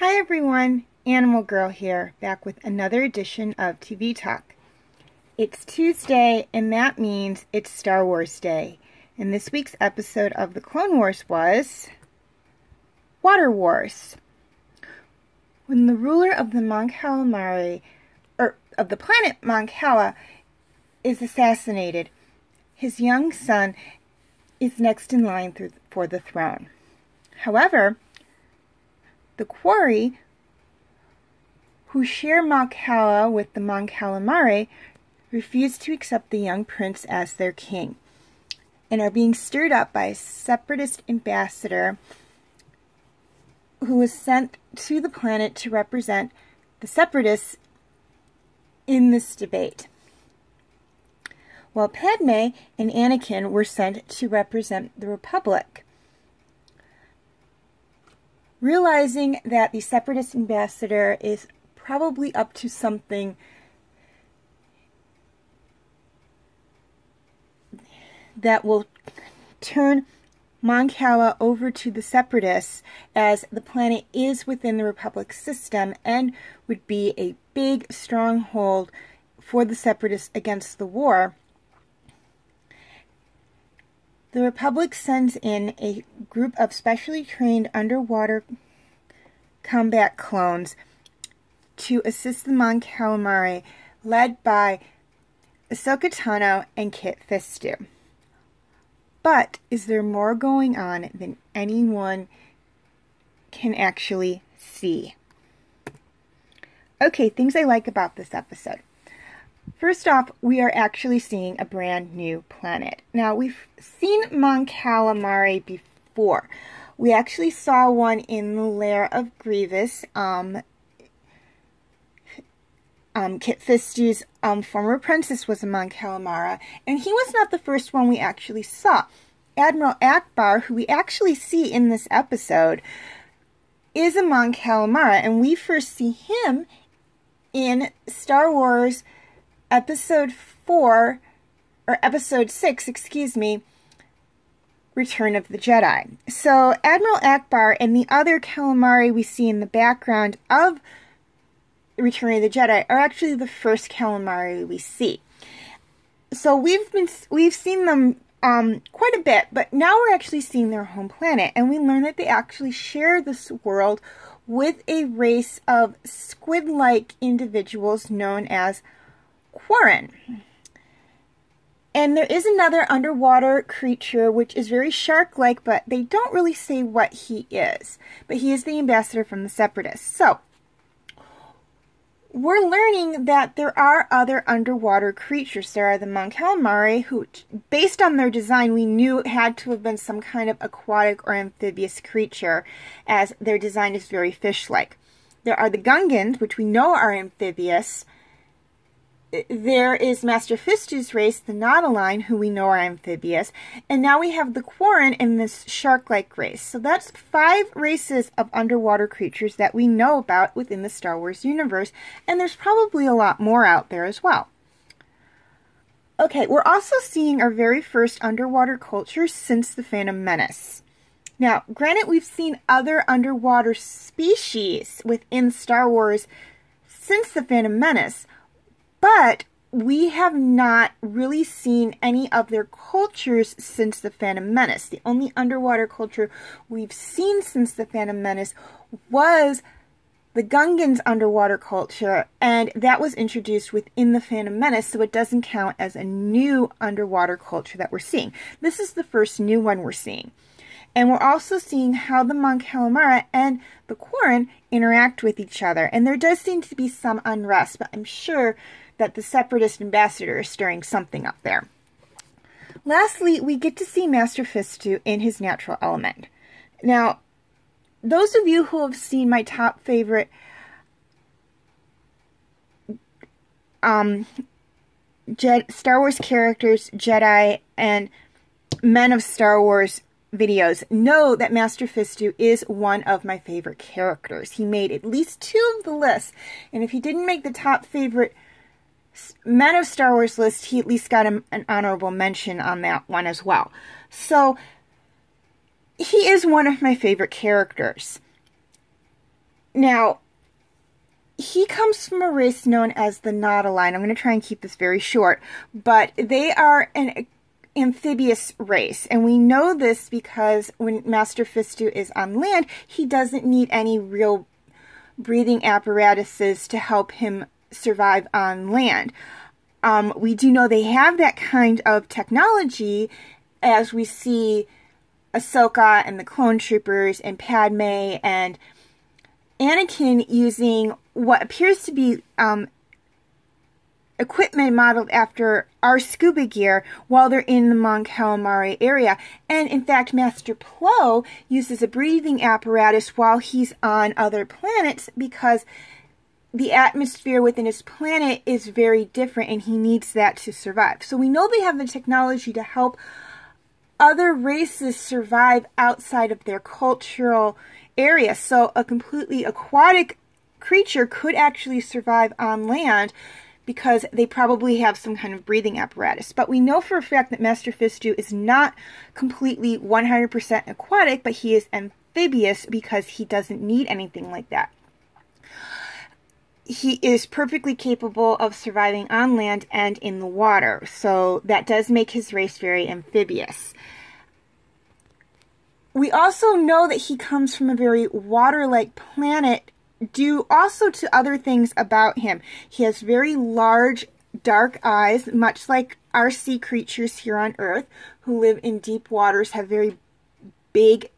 Hi everyone, Animal Girl here, back with another edition of TV Talk. It's Tuesday, and that means it's Star Wars Day. And this week's episode of the Clone Wars was Water Wars. When the ruler of the Mon Calamari, or of the planet Mon Cala, is assassinated, his young son is next in line for the throne. However, the Quarry, who share Mon Cala with the Mon Calamari, refuse to accept the young prince as their king, and are being stirred up by a Separatist ambassador who was sent to the planet to represent the Separatists in this debate, while Padme and Anakin were sent to represent the Republic. Realizing that the Separatist ambassador is probably up to something that will turn Mon Cala over to the Separatists, as the planet is within the Republic system and would be a big stronghold for the Separatists against the war, the Republic sends in a group of specially trained underwater combat clones to assist the Mon Calamari, led by Ahsoka Tano and Kit Fisto. But is there more going on than anyone can actually see? Okay, things I like about this episode. First off, we are actually seeing a brand new planet. Now, we've seen Mon Calamari before. We actually saw one in the lair of Grievous. Kit Fisto's former apprentice was a Mon Calamari, and he was not the first one we actually saw. Admiral Ackbar, who we actually see in this episode, is a Mon Calamari, and we first see him in Star Wars Episode 6, Return of the Jedi. So Admiral Ackbar and the other calamari we see in the background of Return of the Jedi are actually the first calamari we see. So we've seen them quite a bit, but now we're actually seeing their home planet, and we learn that they actually share this world with a race of squid-like individuals known as Quarren. And there is another underwater creature which is very shark-like, but they don't really say what he is. But he is the ambassador from the Separatists. So, we're learning that there are other underwater creatures. There are the Mon Calamari, who, based on their design, we knew had to have been some kind of aquatic or amphibious creature, as their design is very fish-like. There are the Gungans, which we know are amphibious. There is Master Fisto's race, the Nautoline, who we know are amphibious. And now we have the Quarren in this shark-like race. So that's 5 races of underwater creatures that we know about within the Star Wars universe. And there's probably a lot more out there as well. Okay, we're also seeing our very first underwater culture since the Phantom Menace. Now, granted, we've seen other underwater species within Star Wars since the Phantom Menace, but we have not really seen any of their cultures since the Phantom Menace. The only underwater culture we've seen since the Phantom Menace was the Gungans' underwater culture, and that was introduced within the Phantom Menace, so it doesn't count as a new underwater culture that we're seeing. This is the first new one we're seeing. And we're also seeing how the Mon Calamari and the Quarren interact with each other. And there does seem to be some unrest, but I'm sure that the Separatist ambassador is stirring something up there. Lastly, we get to see Master Fisto in his natural element. Now, those of you who have seen my top favorite Star Wars characters, Jedi, and Men of Star Wars videos know that Master Fisto is one of my favorite characters. He made at least 2 of the lists, and if he didn't make the top favorite Men of Star Wars list, he at least got an honorable mention on that one as well. So, he is one of my favorite characters. Now, he comes from a race known as the Nautilus. I'm going to try and keep this very short, but they are an amphibious race, and we know this because when Master Fistu is on land, he doesn't need any real breathing apparatuses to help him survive on land. We do know they have that kind of technology, as we see Ahsoka and the clone troopers and Padme and Anakin using what appears to be equipment modeled after our scuba gear while they're in the Mon Calamari area. And in fact, Master Plo uses a breathing apparatus while he's on other planets because the atmosphere within his planet is very different and he needs that to survive. So we know they have the technology to help other races survive outside of their cultural area. So a completely aquatic creature could actually survive on land because they probably have some kind of breathing apparatus. But we know for a fact that Master Fistu is not completely 100% aquatic, but he is amphibious because he doesn't need anything like that. He is perfectly capable of surviving on land and in the water, so that does make his race very amphibious. We also know that he comes from a very water-like planet due also to other things about him. He has very large, dark eyes, much like our sea creatures here on Earth, who live in deep waters, have very big,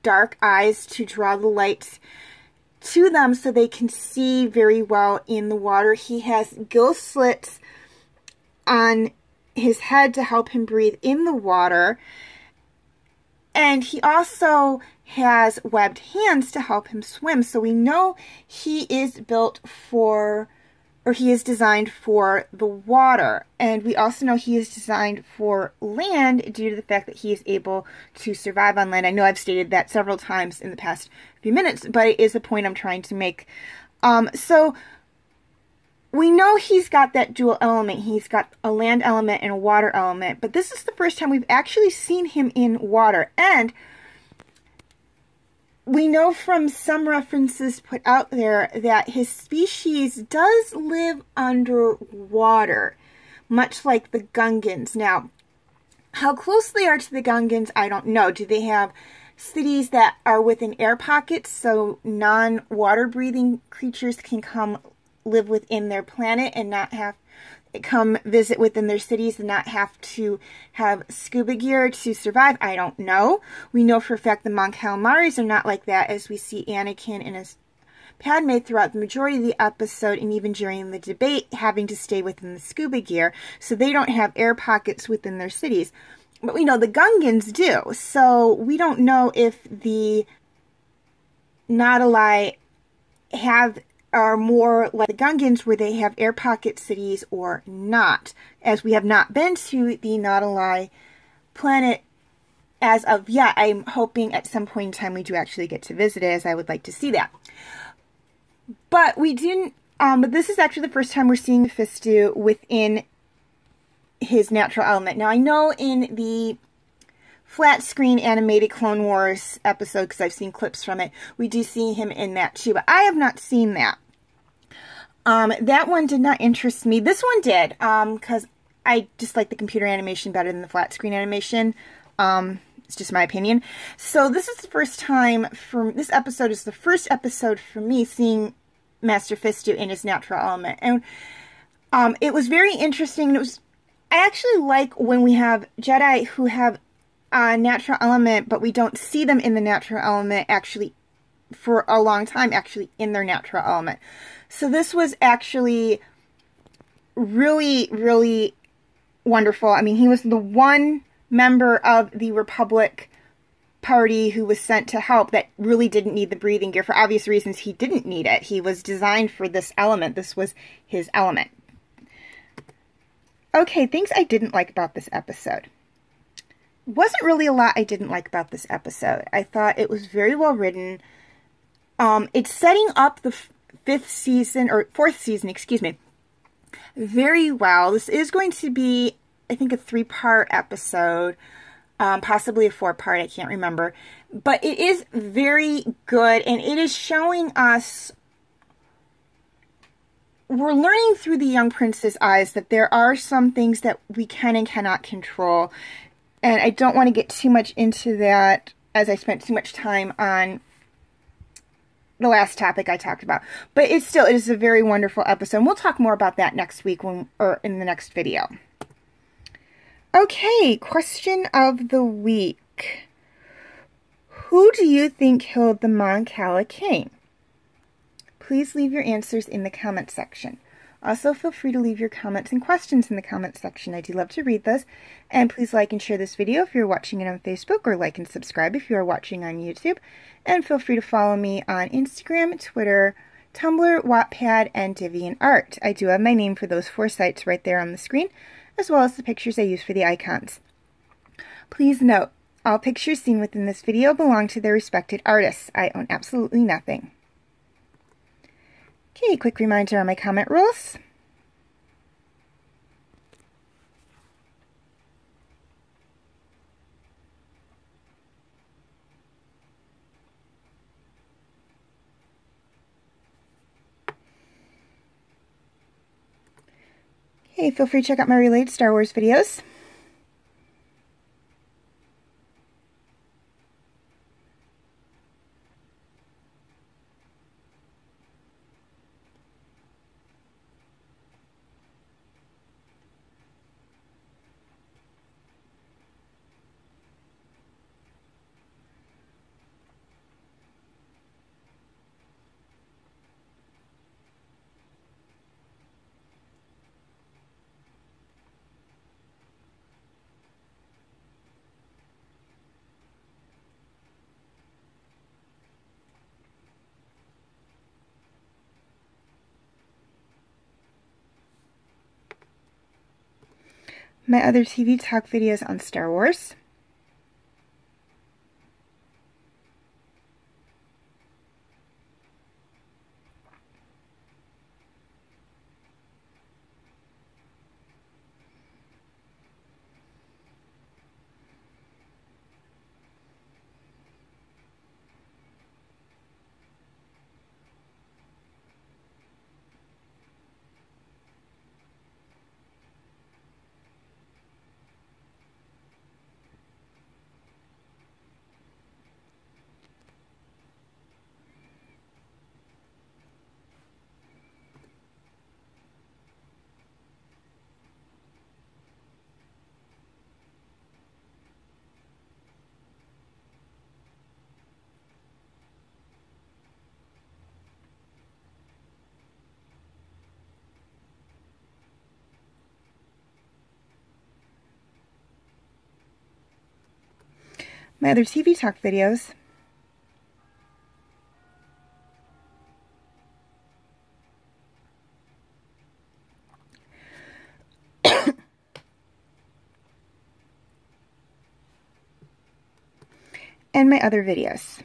dark eyes to draw the light to them so they can see very well in the water. He has gill slits on his head to help him breathe in the water. And he also has webbed hands to help him swim. So we know he is built for, or he is designed for the water. And we also know he is designed for land due to the fact that he is able to survive on land. I know I've stated that several times in the past few minutes, but it is a point I'm trying to make. So we know he's got that dual element. He's got a land element and a water element. But this is the first time we've actually seen him in water. And we know from some references put out there that his species does live underwater, much like the Gungans. Now, how close they are to the Gungans, I don't know. Do they have cities that are within air pockets so non-water breathing creatures can come live within their planet and not have come visit within their cities and not have to have scuba gear to survive? I don't know. We know for a fact the Mon Calamaris are not like that, as we see Anakin and his Padme throughout the majority of the episode and even during the debate having to stay within the scuba gear, so they don't have air pockets within their cities. But we know the Gungans do, so we don't know if the Nautilus are more like the Gungans where they have air pocket cities or not, as we have not been to the Nautilus planet as of yet. I'm hoping at some point in time we do actually get to visit it, as I would like to see that. But we didn't, but this is actually the first time we're seeing Fistu within his natural element. Now I know in the flat screen animated Clone Wars episode, because I've seen clips from it, we do see him in that too, but I have not seen that. That one did not interest me. This one did, because I just like the computer animation better than the flat screen animation. It's just my opinion. So this is the first time this episode is the first episode for me seeing Master Fistu in his natural element. And it was very interesting. And I actually like when we have Jedi who have a natural element, but we don't see them in the natural element actually for a long time, actually in their natural element. So this was actually really, really wonderful. I mean, he was the one member of the Republic Party who was sent to help that really didn't need the breathing gear. For obvious reasons, he didn't need it. He was designed for this element. This was his element. Okay, things I didn't like about this episode. Wasn't really a lot I didn't like about this episode. I thought it was very well written. It's setting up the fourth season, excuse me, very well. This is going to be, I think, a 3-part episode. possibly a 4-part, I can't remember. But it is very good, and it is showing us, we're learning through the young prince's eyes that there are some things that we can and cannot control. And I don't want to get too much into that, as I spent too much time on the last topic I talked about. But it is a very wonderful episode. We'll talk more about that next week or in the next video. Okay, question of the week. Who do you think killed the Mon Cala king? Please leave your answers in the comment section. Also, feel free to leave your comments and questions in the comment section. I do love to read those. And please like and share this video if you're watching it on Facebook, or like and subscribe if you are watching on YouTube. And feel free to follow me on Instagram, Twitter, Tumblr, Wattpad, and DeviantArt. I do have my name for those 4 sites right there on the screen, as well as the pictures I use for the icons. Please note, all pictures seen within this video belong to their respected artists. I own absolutely nothing. Okay, quick reminder on my comment rules. Okay, feel free to check out my related Star Wars videos. My other TV talk videos on Star Wars. My other TV talk videos. And my other videos.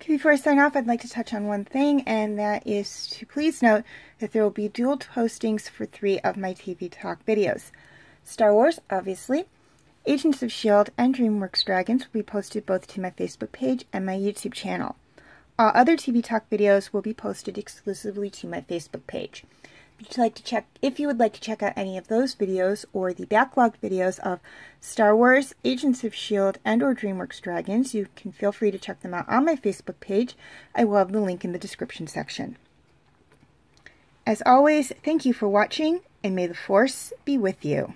Before I sign off, I'd like to touch on one thing, and that is to please note that there will be dual postings for 3 of my TV Talk videos. Star Wars, obviously, Agents of S.H.I.E.L.D., and DreamWorks Dragons will be posted both to my Facebook page and my YouTube channel. All other TV Talk videos will be posted exclusively to my Facebook page. If you would like to check out any of those videos or the backlogged videos of Star Wars, Agents of S.H.I.E.L.D., and or DreamWorks Dragons, you can feel free to check them out on my Facebook page. I will have the link in the description section. As always, thank you for watching, and may the Force be with you.